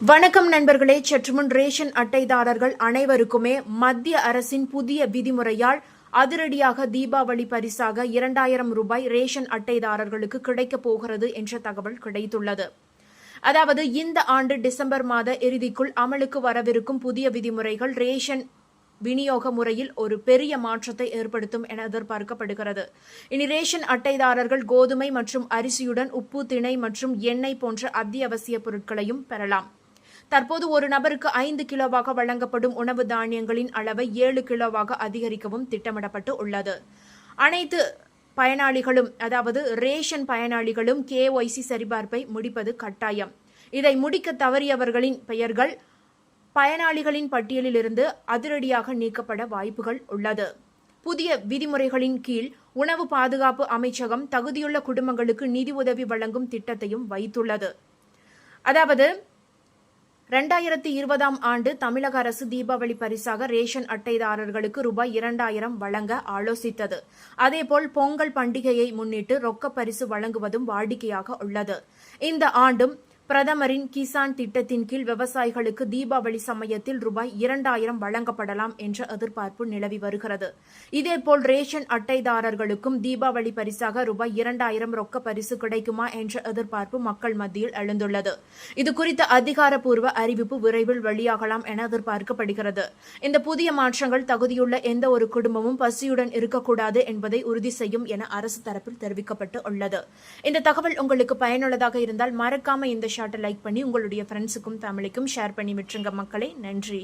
வணக்கம் நண்பர்களே. சற்றுமுன் ரேஷன் அட்டைதாரர்கள் அனைவருக்குமே மத்திய அரசின் புதிய விதிமுறையால் அதிரடியாக தீபாவளி பரிசாக 2000 ரூபாய் ரேஷன் அட்டைதாரர்களுக்கு கிடைக்கப் போகிறது என்ற தகவல் கிடைத்துள்ளது. அதாவது இந்த ஆண்டு டிசம்பர் மாத இறுதிக்குள் அமலுக்கு வரவிருக்கும் புதிய விதிமுறைகள் ரேஷன் விநியோக முறையில் ஒரு பெரிய மாற்றத்தை ஏற்படுத்தும் என எதிர்பார்க்கப்படுகிறது. இனி ரேஷன் அட்டைதாரர்கள் கோதுமை மற்றும் அரிசியுடன் உப்பு, திணை மற்றும் எண்ணெய் போன்ற அத்தியாவசிய பொருட்களையும் பெறலாம். தற்போது ஒரு நபருக்கு 5 கிலோவாக வழங்கப்படும் உணவு தானியங்களின் அளவை 7 கிலோவாக அதிகரிக்கவும் திட்டமிடப்பட்டு உள்ளது. அனைத்து பயனாளிகளும், அதாவது ரேஷன் பயனாளிகளும் KYC சரிபார்ப்பை முடிப்பது கட்டாயம். இதை முடிக்க தவறியவர்களின் பெயர்கள் பயனாளிகளின் பட்டியலிலிருந்து அதிரடியாக நீக்கப்பட வாய்ப்புகள் உள்ளது. புதிய விதிமுறைகளின் கீழ் உணவு பாதுகாப்பு அமைச்சகம் தகுதியுள்ள குடும்பங்களுக்கு நிதி உதவி வழங்கும் திட்டத்தையும் வைத்துள்ளது. அதாவது 2020ஆம் ஆண்டு தமிழக அரசு தீபாவளி பரிசாக ரேஷன் அட்டைதாரர்களுக்கு ரூபாய் 2000 வழங்க ஆலோசித்தது. அதேபோல் பொங்கல் பண்டிகையை முன்னிட்டு ரொக்க பரிசு வழங்குவதும் வாடிக்கையாக உள்ளது. இந்த ஆண்டும் பிரதமரின் கிசான் திட்டத்தின் கீழ் விவசாயிகளுக்கு தீபாவளி சமயத்தில் ரூபாய் 2000 வழங்கப்படலாம் என்ற எதிர்பார்ப்பு நிலவி வருகிறது. இதேபோல் ரேஷன் அட்டைதாரர்களுக்கும் தீபாவளி பரிசாக ரூபாய் 2000 ரொக்க பரிசு கிடைக்குமா என்ற எதிர்பார்ப்பு மக்கள் மத்தியில் எழுந்துள்ளது. இதுகுறித்த அதிகாரப்பூர்வ அறிவிப்பு விரைவில் வெளியாகலாம் என எதிர்பார்க்கப்படுகிறது. இந்த புதிய மாற்றங்கள் தகுதியுள்ள எந்த ஒரு குடும்பமும் பசியுடன் இருக்கக்கூடாது என்பதை உறுதி செய்யும் என அரசு தரப்பில் தெரிவிக்கப்பட்டு உள்ளது. இந்த தகவல் உங்களுக்கு பயனுள்ளதாக இருந்தால் மறக்காம இந்த ஷார்ட்டை லைக் பண்ணி உங்களுடைய ஃப்ரெண்ட்ஸுக்கும் ஃபேமிலிக்கும் ஷேர் பண்ணி விட்டுருங்க மக்களே. நன்றி.